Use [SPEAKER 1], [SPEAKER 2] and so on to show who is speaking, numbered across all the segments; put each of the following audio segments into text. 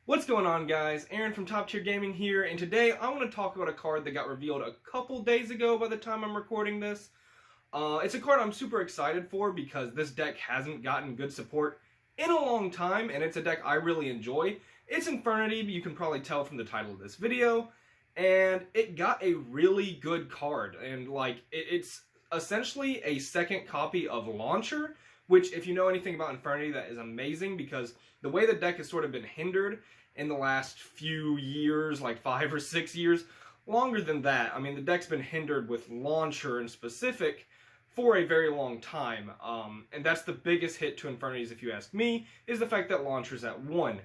[SPEAKER 1] What's going on, guys? Aaron from Top Tier Gaming here, and today I want to talk about a card that got revealed a couple days ago by the time I'm recording this. It's a card I'm super excited for because this deck hasn't gotten good support in a long time, and it's a deck I really enjoy. It's Infernity, but you can probably tell from the title of this video, and it got a really good card, and it's essentially a second copy of Launcher, which, if you know anything about Infernity, that is amazing because the way the deck has sort of been hindered in the last few years, like 5 or 6 years, longer than that. I mean, the deck's been hindered with Launcher in specific for a very long time, and that's the biggest hit to Infernities, if you ask me, is the fact that Launcher's at 1.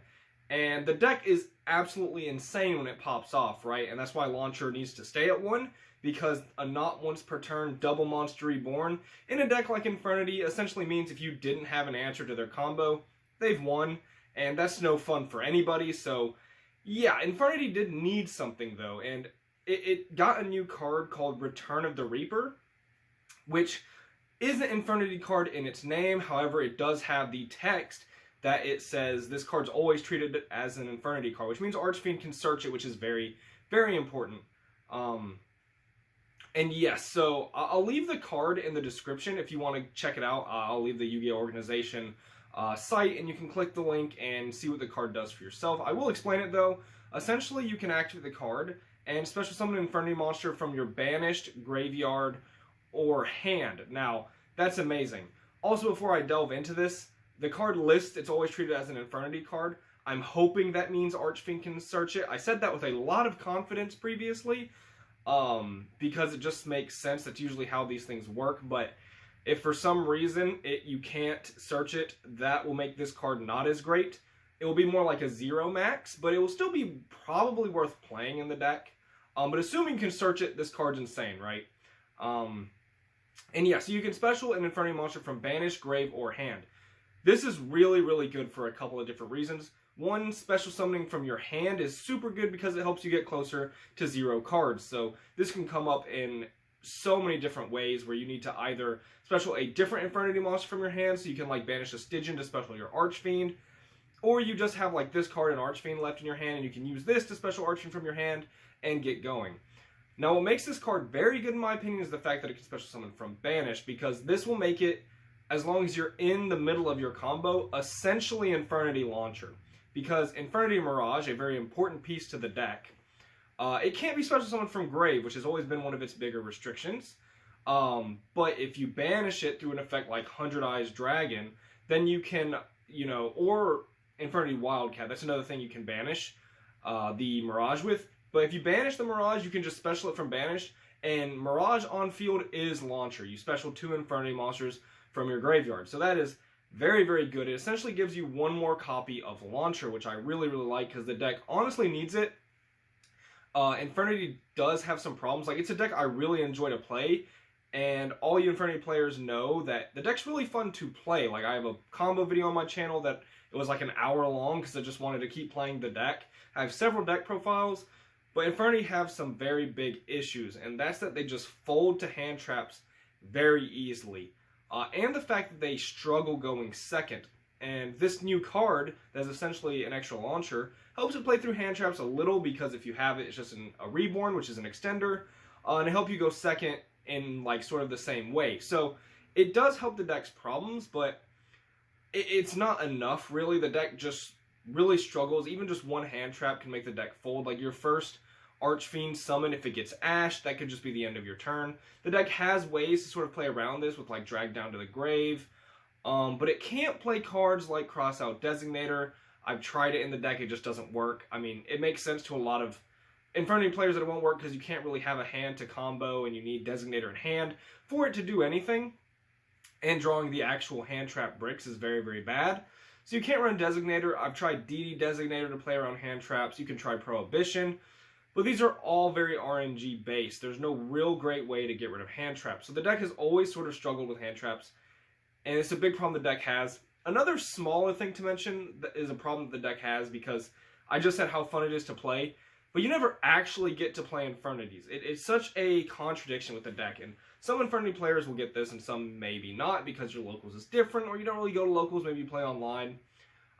[SPEAKER 1] And the deck is absolutely insane when it pops off, right? And that's why Launcher needs to stay at 1, because a not once per turn double monster reborn in a deck like Infernity essentially means if you didn't have an answer to their combo, they've won, and that's no fun for anybody. So yeah, Infernity did need something though, and it got a new card called Return of the Reaper, which is an Infernity card in its name. However, it does have the text that it says this card's always treated as an Infernity card, which means Archfiend can search it, which is very, very important. And yes, so I'll leave the card in the description if you want to check it out. I'll leave the Yu-Gi-Oh! Organization site, and you can click the link and see what the card does for yourself. I will explain it though. Essentially, you can activate the card and special summon an Infernity monster from your banished, graveyard, or hand. Now, that's amazing. Also, before I delve into this, the card lists it's always treated as an Infernity card. I'm hoping that means Archfiend can search it. I said that with a lot of confidence previously, because it just makes sense. That's usually how these things work. But if for some reason you can't search it, that will make this card not as great. It will be more like a 0 max, but it will still be probably worth playing in the deck. But assuming you can search it, this card's insane, right? And yeah, so you can special an Infernity monster from banish, grave, or hand. This is really, really good for a couple of different reasons. One, special summoning from your hand is super good because it helps you get closer to 0 cards. So this can come up in so many different ways where you need to either special a different Infernity monster from your hand, so you can like banish a Stygian to special your Archfiend, or you just have like this card and Archfiend left in your hand and you can use this to special Archfiend from your hand and get going. Now what makes this card very good in my opinion is the fact that it can special summon from banish, because this will make it, as long as you're in the middle of your combo, essentially Infernity Launcher. Because Infernity Mirage, a very important piece to the deck, it can't be special summoned from grave, which has always been one of its bigger restrictions. But if you banish it through an effect like 100 Eyes Dragon, then you can, or Infernity Wildcat, that's another thing you can banish the Mirage with. But if you banish the Mirage, you can just special it from banish, and Mirage on field is Launcher. You special 2 Infernity monsters from your graveyard. So that is very, very good. It essentially gives you one more copy of Launcher, which I really, really like because the deck honestly needs it. Infernity does have some problems. Like, it's a deck I really enjoy to play, and all you Infernity players know that the deck's really fun to play. Like, I have a combo video on my channel that it was like an hour long because I just wanted to keep playing the deck. I have several deck profiles, but Infernity have some very big issues, and that's that they just fold to hand traps very easily. And the fact that they struggle going second. And this new card, that's essentially an extra launcher, helps it play through hand traps a little, because if you have it, it's just a reborn, which is an extender, and it helps you go second in like sort of the same way. So it does help the deck's problems, but it's not enough really. The deck just really struggles. Even just one hand trap can make the deck fold. Like your first Archfiend summon, if it gets ashed, that could just be the end of your turn. The deck has ways to sort of play around this with like drag down to the grave, but it can't play cards like cross out Designator. I've tried it in the deck, it just doesn't work. I mean, it makes sense to a lot of Infernity players that it won't work because you can't really have a hand to combo and you need Designator in hand for it to do anything. And drawing the actual hand trap bricks is very, very bad. So you can't run Designator. I've tried DD Designator to play around hand traps. You can try Prohibition. But these are all very RNG based. There's no real great way to get rid of hand traps. So the deck has always sort of struggled with hand traps, and it's a big problem the deck has. Another smaller thing to mention that is a problem that the deck has, because I just said how fun it is to play, but you never actually get to play Infernities. It's such a contradiction with the deck, and some Infernity players will get this and some maybe not, because your locals is different, or you don't really go to locals, maybe you play online.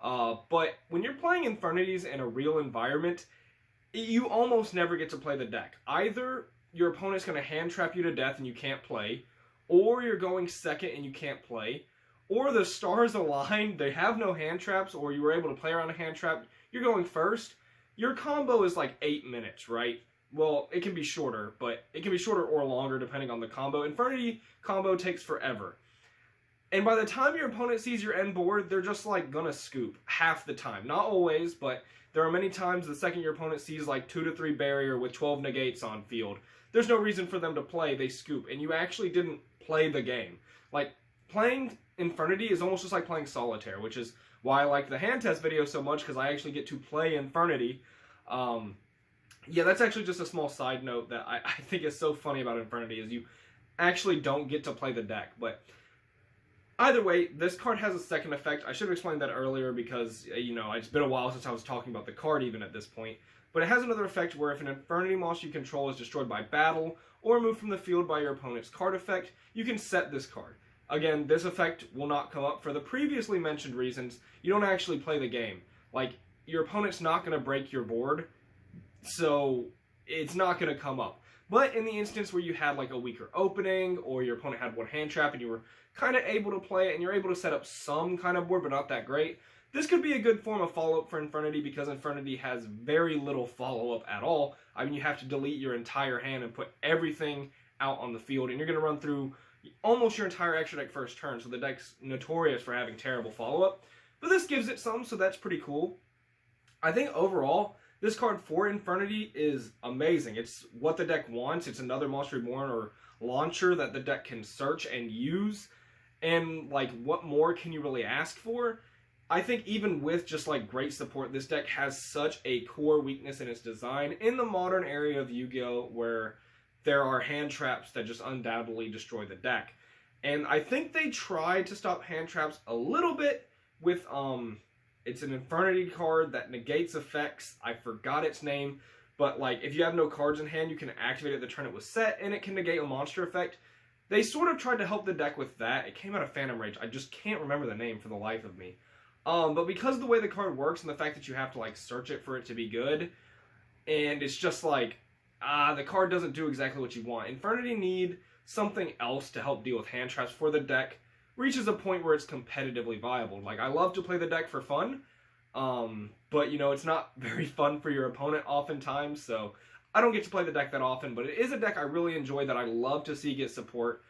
[SPEAKER 1] But when you're playing Infernities in a real environment, you almost never get to play the deck. Either your opponent's going to hand trap you to death and you can't play, or you're going second and you can't play, or the stars align, they have no hand traps, or you were able to play around a hand trap, you're going first. Your combo is like 8 minutes, right? Well, it can be shorter, but it can be shorter or longer depending on the combo. Infernity combo takes forever. And by the time your opponent sees your end board, they're just like gonna scoop half the time. Not always, but there are many times the second your opponent sees like 2 to 3 barrier with 12 negates on field, there's no reason for them to play, they scoop. And you actually didn't play the game. Like, playing Infernity is almost just like playing Solitaire, which is why I like the hand test video so much, because I actually get to play Infernity. Yeah, that's actually just a small side note that I think is so funny about Infernity, is you actually don't get to play the deck. But either way, this card has a second effect. I should have explained that earlier because, you know, it's been a while since I was talking about the card even at this point. But it has another effect where if an Infernity monster you control is destroyed by battle or removed from the field by your opponent's card effect, you can set this card. Again, this effect will not come up for the previously mentioned reasons. You don't actually play the game. Like, your opponent's not going to break your board, so it's not going to come up. But in the instance where you had like a weaker opening, or your opponent had one hand trap and you were kind of able to play it, and you're able to set up some kind of board but not that great, this could be a good form of follow-up for Infernity, because Infernity has very little follow-up at all. I mean, you have to delete your entire hand and put everything out on the field, and you're going to run through almost your entire extra deck first turn, so the deck's notorious for having terrible follow-up. But this gives it some, so that's pretty cool. I think overall, this card for Infernity is amazing. It's what the deck wants. It's another Monster Reborn or launcher that the deck can search and use. And, like, what more can you really ask for? I think even with just, like, great support, this deck has such a core weakness in its design in the modern area of Yugioh, where there are hand traps that just undoubtedly destroy the deck. And I think they tried to stop hand traps a little bit with, it's an Infernity card that negates effects. I forgot its name, but, like, if you have no cards in hand, you can activate it the turn it was set, and it can negate a monster effect. They sort of tried to help the deck with that. It came out of Phantom Rage. I just can't remember the name for the life of me. But because of the way the card works and the fact that you have to, like, search it for it to be good, and it's just like, the card doesn't do exactly what you want. Infernity need something else to help deal with hand traps for the deck reaches a point where it's competitively viable. Like, I love to play the deck for fun, but, you know, it's not very fun for your opponent oftentimes, so I don't get to play the deck that often, but it is a deck I really enjoy that I love to see get support.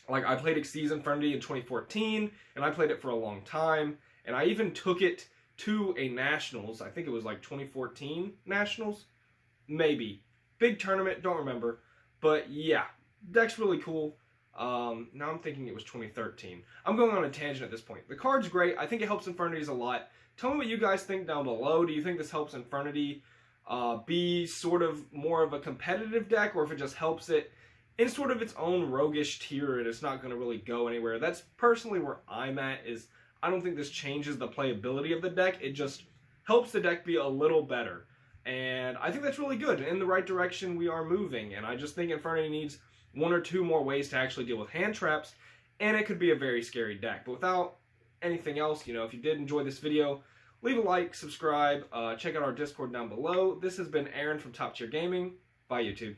[SPEAKER 1] Like, I played Xyz Infernity in 2014, and I played it for a long time, and I even took it to a Nationals. I think it was like 2014 Nationals? Maybe. Big tournament, don't remember. But yeah, deck's really cool. Now I'm thinking it was 2013. I'm going on a tangent at this point. The card's great. I think it helps Infernities a lot. Tell me what you guys think down below. Do you think this helps Infernity be sort of more of a competitive deck, or if it just helps it in sort of its own roguish tier and it's not going to really go anywhere? That's personally where I'm at. Is I don't think this changes the playability of the deck. It just helps the deck be a little better. And I think that's really good. In the right direction we are moving. And I just think Infernity needs 1 or 2 more ways to actually deal with hand traps, and it could be a very scary deck. But without anything else, you know, if you did enjoy this video, leave a like, subscribe, check out our Discord down below. This has been Aaron from Top Tier Gaming. Bye, YouTube.